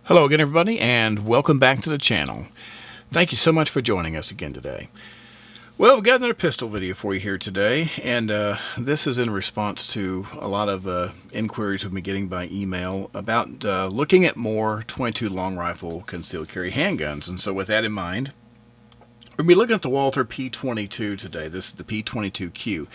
Hello again, everybody, and welcome back to the channel. Thank you so much for joining us again today. Well, we've got another pistol video for you here today, and this is in response to a lot of inquiries we've been getting by email about looking at more .22 long rifle concealed carry handguns. And so with that in mind, we'll be looking at the Walther P22 today. This is the P22Q.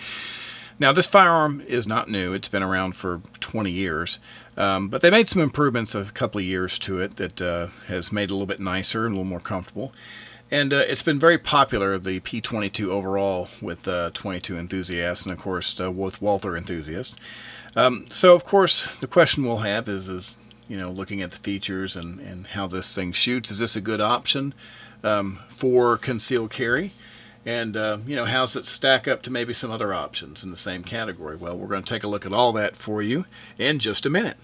Now, this firearm is not new. It's been around for 20 years. But they made some improvements a couple of years to it that has made it a little bit nicer and a little more comfortable. And it's been very popular, the P22 overall, with .22 enthusiasts and, of course, with Walther enthusiasts. So, of course, the question we'll have is looking at the features and how this thing shoots. Is this a good option for concealed carry? And, how does it stack up to maybe some other options in the same category? Well, we're going to take a look at all that for you in just a minute.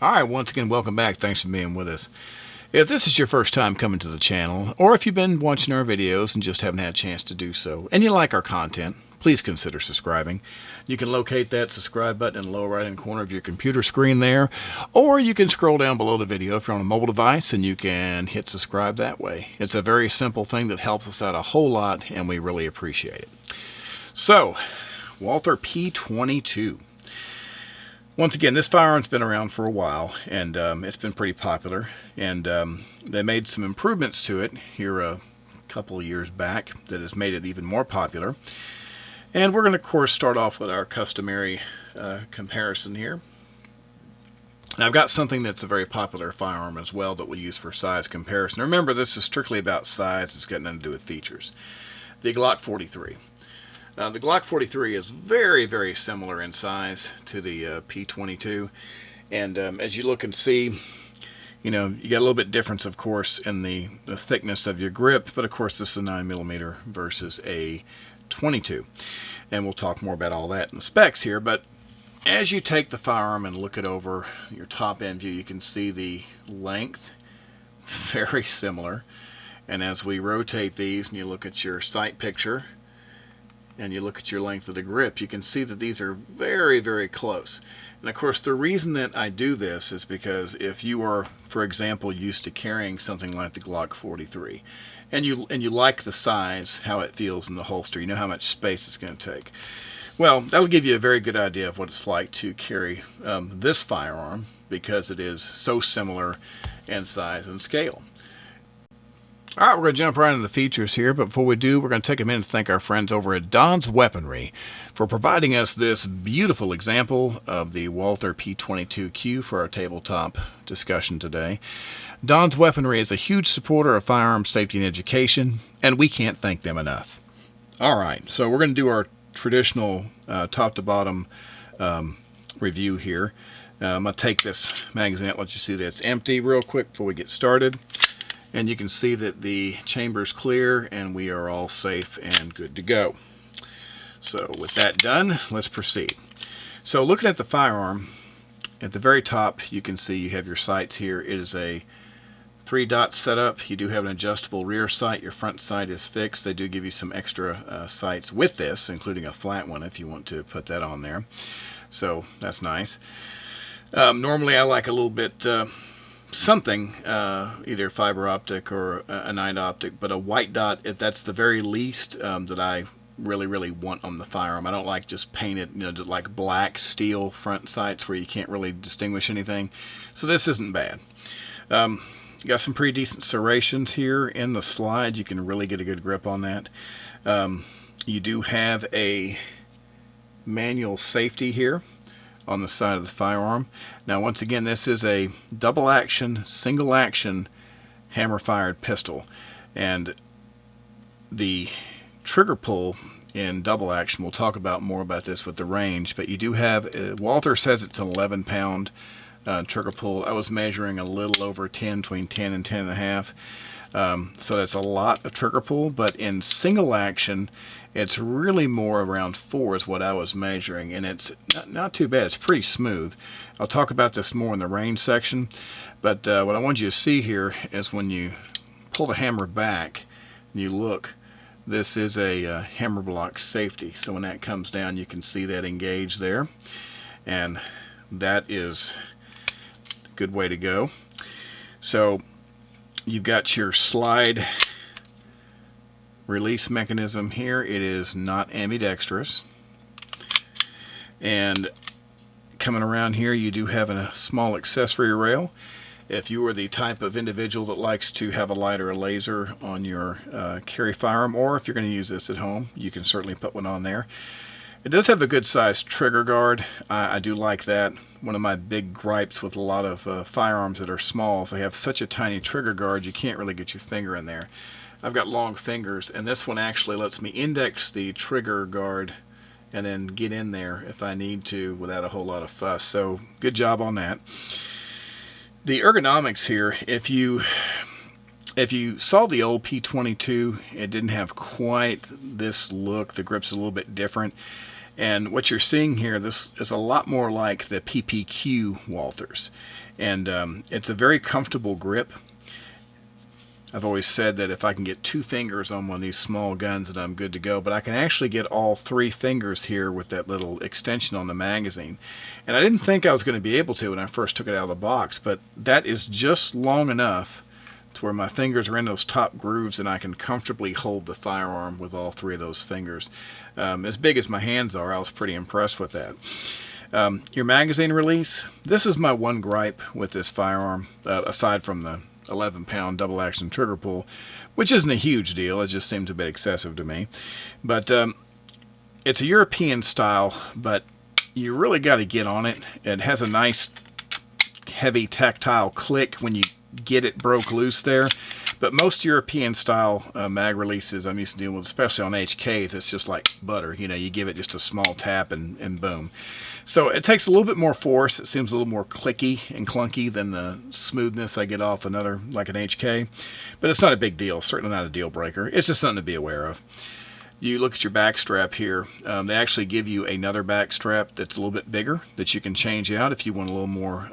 All right, once again, welcome back. Thanks for being with us. If this is your first time coming to the channel, or if you've been watching our videos and just haven't had a chance to do so, and you like our content, please consider subscribing. You can locate that subscribe button in the lower right-hand corner of your computer screen there, or you can scroll down below the video if you're on a mobile device and you can hit subscribe that way. It's a very simple thing that helps us out a whole lot, and we really appreciate it. So, Walther P22. Once again, this firearm's been around for a while, and it's been pretty popular, and they made some improvements to it here a couple of years back that has made it even more popular. And we're going to, of course, start off with our customary comparison here. And I've got something that's a very popular firearm as well that we'll use for size comparison. Remember, this is strictly about size. It's got nothing to do with features. The Glock 43. The Glock 43 is very, very similar in size to the P22. And as you look and see, you got a little bit difference, of course, in the thickness of your grip. But, of course, this is a 9mm versus a 22, and we'll talk more about all that in the specs here. But as you take the firearm and look it over your top end view, you can see the length very similar. And as we rotate these and you look at your sight picture and you look at your length of the grip, you can see that these are very, very close. And of course, the reason that I do this is because if you are, for example, used to carrying something like the Glock 43, and you like the size, how it feels in the holster, you know how much space it's going to take. Well, that'll give you a very good idea of what it's like to carry this firearm, because it is so similar in size and scale. All right, we're going to jump right into the features here, but before we do, we're going to take a minute to thank our friends over at Don's Weaponry for providing us this beautiful example of the Walther P22Q for our tabletop discussion today. Don's Weaponry is a huge supporter of firearm safety and education, and we can't thank them enough. All right, so we're going to do our traditional top-to-bottom review here. I'm going to take this magazine out, let you see that it's empty real quick before we get started. And you can see that the chamber's clear and we are all safe and good to go. So with that done, let's proceed. So looking at the firearm, at the very top you can see you have your sights here. It is a 3-dot setup. You do have an adjustable rear sight. Your front sight is fixed. They do give you some extra sights with this, including a flat one if you want to put that on there. So that's nice. Normally I like a little bit something, either fiber optic or a night optic, but a white dot, that's the very least that I really want on the firearm. I don't like just painted, like black steel front sights where you can't really distinguish anything. So this isn't bad. You got some pretty decent serrations here in the slide. You can really get a good grip on that. You do have a manual safety here on the side of the firearm. Now, once again, this is a double action, single action hammer fired pistol, and the trigger pull in double action, we'll talk about more about this with the range, but you do have, Walther says it's an 11-pound trigger pull. I was measuring a little over 10, between 10 and 10 and a half. So that's a lot of trigger pull, but in single action, it's really more around 4 is what I was measuring, and it's not too bad. It's pretty smooth. I'll talk about this more in the range section, but what I want you to see here is when you pull the hammer back and you look, This is a hammer block safety, so when that comes down you can see that engage there, and that is a good way to go. So you've got your slide release mechanism here. It is not ambidextrous, and coming around here you do have a small accessory rail. If you are the type of individual that likes to have a light or a laser on your carry firearm, or if you're going to use this at home, you can certainly put one on there. It does have a good sized trigger guard. I do like that. One of my big gripes with a lot of firearms that are small is they have such a tiny trigger guard you can't really get your finger in there. I've got long fingers, and this one actually lets me index the trigger guard and then get in there if I need to without a whole lot of fuss. So good job on that. The ergonomics here, if you saw the old P22, it didn't have quite this look. The grip's a little bit different. And what you're seeing here, this is a lot more like the PPQ Walthers. And it's a very comfortable grip. I've always said that if I can get 2 fingers on one of these small guns, that I'm good to go. But I can actually get all 3 fingers here with that little extension on the magazine. And I didn't think I was going to be able to when I first took it out of the box, but that is just long enough to where my fingers are in those top grooves and I can comfortably hold the firearm with all 3 of those fingers. As big as my hands are, I was pretty impressed with that. Your magazine release, this is my one gripe with this firearm, aside from the 11-pound double action trigger pull, which isn't a huge deal. It just seems a bit excessive to me. But it's a European style, but you really got to get on it. It has a nice heavy tactile click when you get it broke loose there. But most European style mag releases I'm used to dealing with, especially on HKs, it's just like butter. You know, you give it just a small tap and boom. So it takes a little bit more force. It seems a little more clicky and clunky than the smoothness I get off another, like an HK. But it's not a big deal. Certainly not a deal breaker. It's just something to be aware of. You look at your back strap here. They actually give you another back strap that's a little bit bigger that you can change out if you want a little more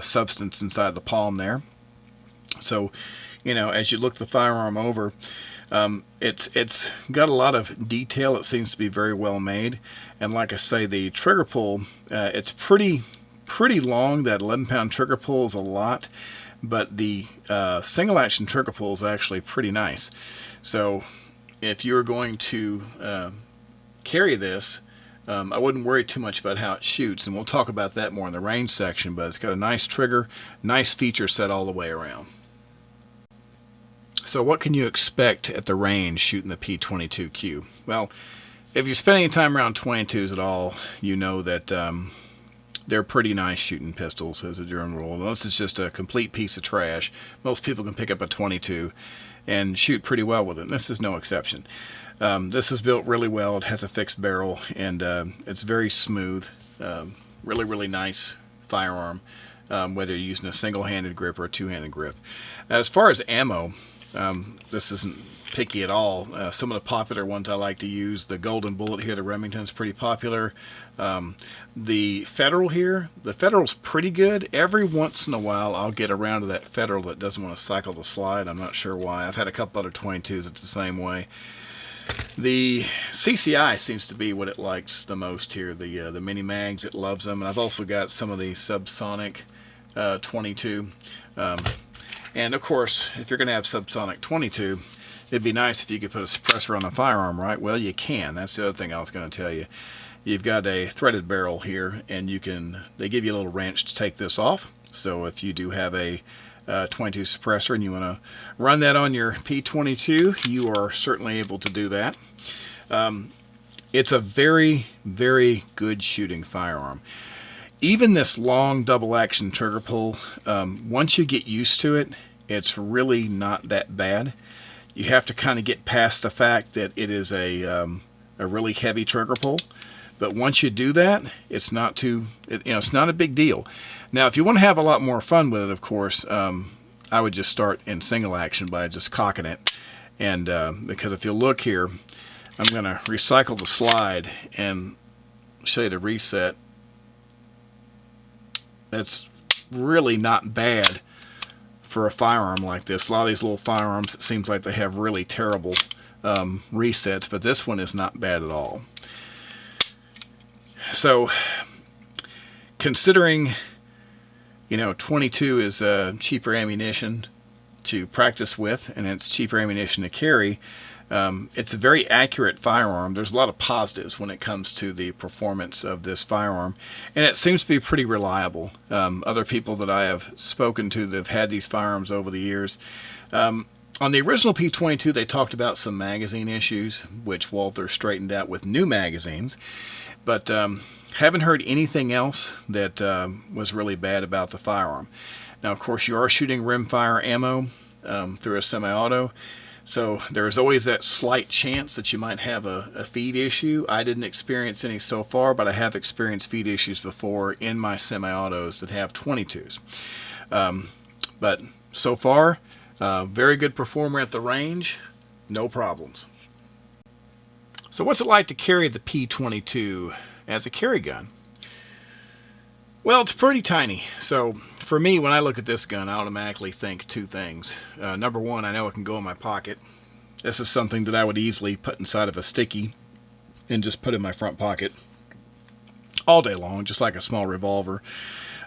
substance inside the palm there. So, you know, as you look the firearm over, it's got a lot of detail. It seems to be very well made. And like I say, the trigger pull, it's pretty long. That 11-pound trigger pull is a lot, but the single action trigger pull is actually pretty nice. So if you're going to carry this, I wouldn't worry too much about how it shoots, and we'll talk about that more in the range section, but it's got a nice trigger, nice feature set all the way around. So what can you expect at the range shooting the P22Q? Well, if you're spending time around 22s at all, you know that they're pretty nice shooting pistols as a general rule. Unless it's just a complete piece of trash, most people can pick up a 22 and shoot pretty well with it. And this is no exception. This is built really well. It has a fixed barrel, and it's very smooth. Really nice firearm, whether you're using a single-handed grip or a two-handed grip. As far as ammo, this isn't picky at all. Some of the popular ones I like to use, the Golden Bullet here, the Remington's pretty popular. The Federal here, the Federal's pretty good. Every once in a while I'll get around to that Federal that doesn't want to cycle the slide. I'm not sure why. I've had a couple other 22s that's the same way. The CCI seems to be what it likes the most here. The mini mags, it loves them. And I've also got some of the subsonic 22. And of course, if you're going to have subsonic 22, it'd be nice if you could put a suppressor on the firearm, right? Well, you can. That's the other thing I was going to tell you. You've got a threaded barrel here, and they give you a little wrench to take this off. So if you do have a 22 suppressor and you want to run that on your P22, you are certainly able to do that. It's a very good shooting firearm. Even this long double action trigger pull, once you get used to it, it's really not that bad. You have to kind of get past the fact that it is a really heavy trigger pull. But once you do that, it's not it's not a big deal. Now, if you want to have a lot more fun with it, of course, I would just start in single action by just cocking it. And because if you look here, I'm going to recycle the slide and show you the reset. That's really not bad for a firearm like this. A lot of these little firearms, it seems like they have really terrible resets, but this one is not bad at all. So considering, 22 is cheaper ammunition to practice with, and it's cheaper ammunition to carry, it's a very accurate firearm. There's a lot of positives when it comes to the performance of this firearm, and it seems to be pretty reliable. Other people that I have spoken to that have had these firearms over the years, on the original P22, they talked about some magazine issues, which Walther straightened out with new magazines, but haven't heard anything else that was really bad about the firearm. Now, of course, you are shooting rimfire ammo through a semi-auto, so there's always that slight chance that you might have a feed issue. I didn't experience any so far, but I have experienced feed issues before in my semi-autos that have 22s. But so far, very good performer at the range, no problems. So what's it like to carry the P22 as a carry gun? Well, it's pretty tiny. So for me, when I look at this gun, I automatically think two things. Number one, I know it can go in my pocket. This is something that I would easily put inside of a sticky and just put in my front pocket all day long, just like a small revolver.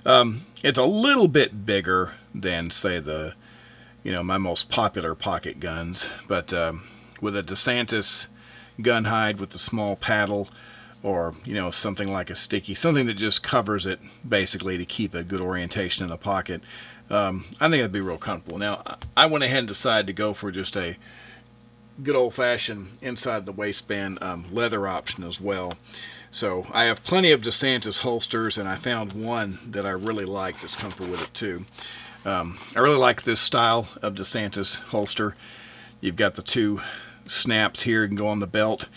It's a little bit bigger than, say, my most popular pocket guns, but with a DeSantis gun hide with the small paddle, or something like a sticky, something that just covers it basically to keep a good orientation in the pocket, I think it'd be real comfortable. Now, I went ahead and decided to go for just a good old-fashioned inside the waistband leather option as well. So I have plenty of DeSantis holsters, and I found one that I really like that's comfortable with it too. I really like this style of DeSantis holster. You've got the two snaps here, you can go on the belt,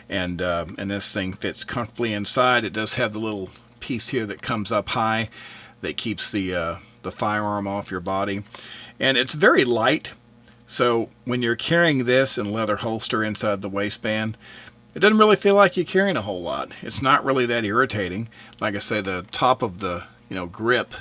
and this thing fits comfortably inside. It does have the little piece here that comes up high that keeps the firearm off your body, and it's very light. So when you're carrying this in leather holster inside the waistband, it doesn't really feel like you're carrying a whole lot. It's not really that irritating. Like I say, the top of the grip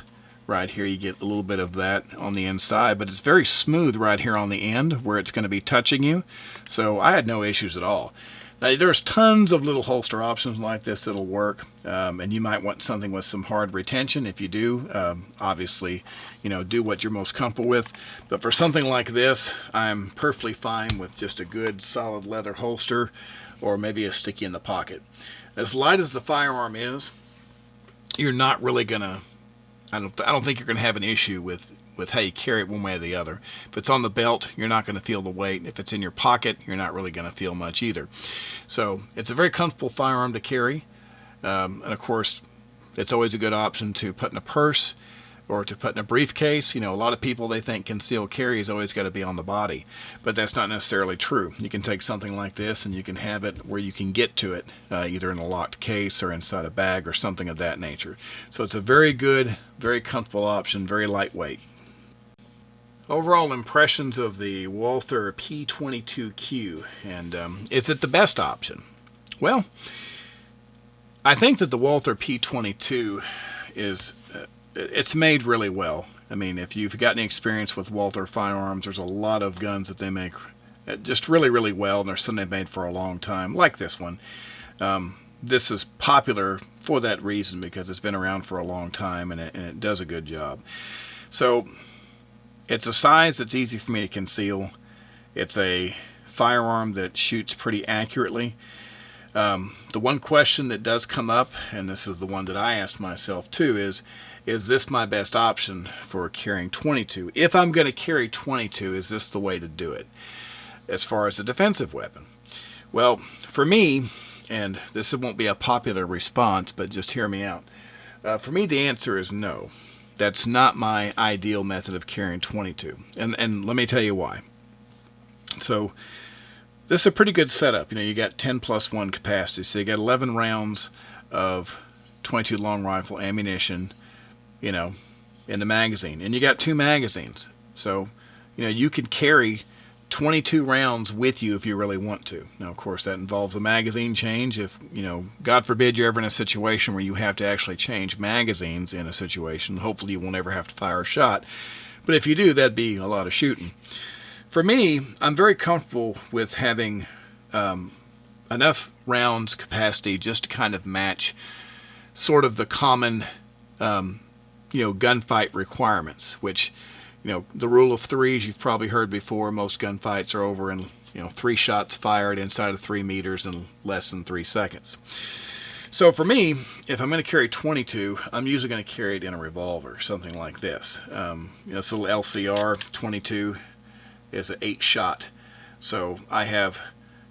right here, you get a little bit of that on the inside, but it's very smooth right here on the end where it's going to be touching you. So I had no issues at all. Now, there's tons of little holster options like this that'll work, and you might want something with some hard retention. If you do, obviously, do what you're most comfortable with. But for something like this, I'm perfectly fine with just a good solid leather holster, or maybe a sticky in the pocket. As light as the firearm is, you're not really gonna, I don't think you're gonna have an issue with how you carry it one way or the other. If it's on the belt, you're not going to feel the weight. If it's in your pocket, you're not really going to feel much either. So it's a very comfortable firearm to carry. And of course, it's always a good option to put in a purse or to put in a briefcase. A lot of people, they think concealed carry is always got to be on the body, but that's not necessarily true. You can take something like this and you can have it where you can get to it, either in a locked case or inside a bag or something of that nature. So it's a very good, very comfortable option, very lightweight. Overall impressions of the Walther P22Q, and is it the best option? Well, I think that the Walther P22 is it's made really well. I mean, if you've got any experience with Walther firearms, there's a lot of guns that they make just really, really well, and there's some they've made for a long time, like this one. This is popular for that reason, because it's been around for a long time, and it does a good job. So it's a size that's easy for me to conceal. It's a firearm that shoots pretty accurately. The one question that does come up, and this is the one that I asked myself too, is this my best option for carrying 22? If I'm going to carry 22, is this the way to do it as far as a defensive weapon? Well, for me, and this won't be a popular response, but just hear me out. For me, the answer is no. That's not my ideal method of carrying 22. And let me tell you why. So this is a pretty good setup. You got 10+1 capacity. So you got 11 rounds of 22 long rifle ammunition, in the magazine. And you got 2 magazines. So, you can carry 22 rounds with you if you really want to. Now, of course, that involves a magazine change. If, God forbid you're ever in a situation where you have to actually change magazines in a situation, hopefully you won't ever have to fire a shot. But if you do, that'd be a lot of shooting. For me, I'm very comfortable with having enough rounds capacity just to kind of match sort of the common, gunfight requirements, which, the rule of threes you've probably heard before. Most gunfights are over in, 3 shots fired inside of 3 meters in less than 3 seconds. So for me, if I'm going to carry 22, I'm usually going to carry it in a revolver, something like this. This little LCR 22 is an 8-shot. So I have,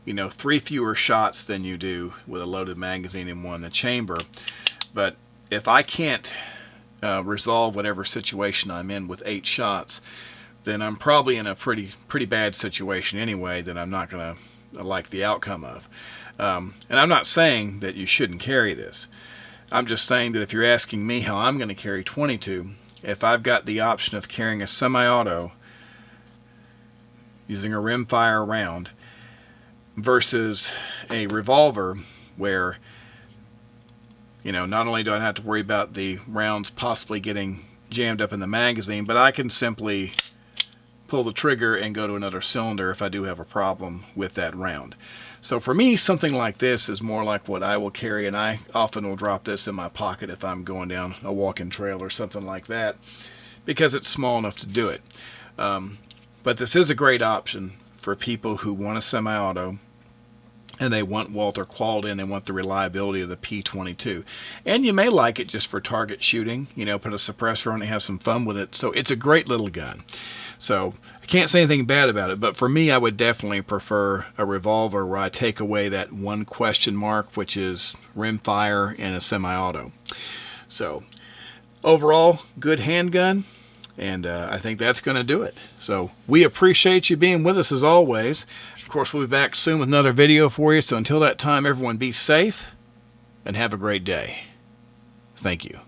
3 fewer shots than you do with a loaded magazine in one in the chamber. But if I can't resolve whatever situation I'm in with 8 shots, then I'm probably in a pretty bad situation anyway that I'm not going to like the outcome of. And I'm not saying that you shouldn't carry this. I'm just saying that if you're asking me how I'm going to carry 22, if I've got the option of carrying a semi-auto using a rimfire round versus a revolver where, not only do I have to worry about the rounds possibly getting jammed up in the magazine, but I can simply pull the trigger and go to another cylinder if I do have a problem with that round. So for me, something like this is more like what I will carry, and I often will drop this in my pocket if I'm going down a walking trail or something like that, because it's small enough to do it. But this is a great option for people who want a semi-auto and they want Walther quality and they want the reliability of the P22. And you may like it just for target shooting, put a suppressor on it and have some fun with it. So it's a great little gun. So I can't say anything bad about it, but for me, I would definitely prefer a revolver where I take away that one question mark, which is rimfire and a semi-auto. So overall, good handgun. And I think that's going to do it. So we appreciate you being with us as always. Of course, we'll be back soon with another video for you. So until that time, everyone be safe and have a great day. Thank you.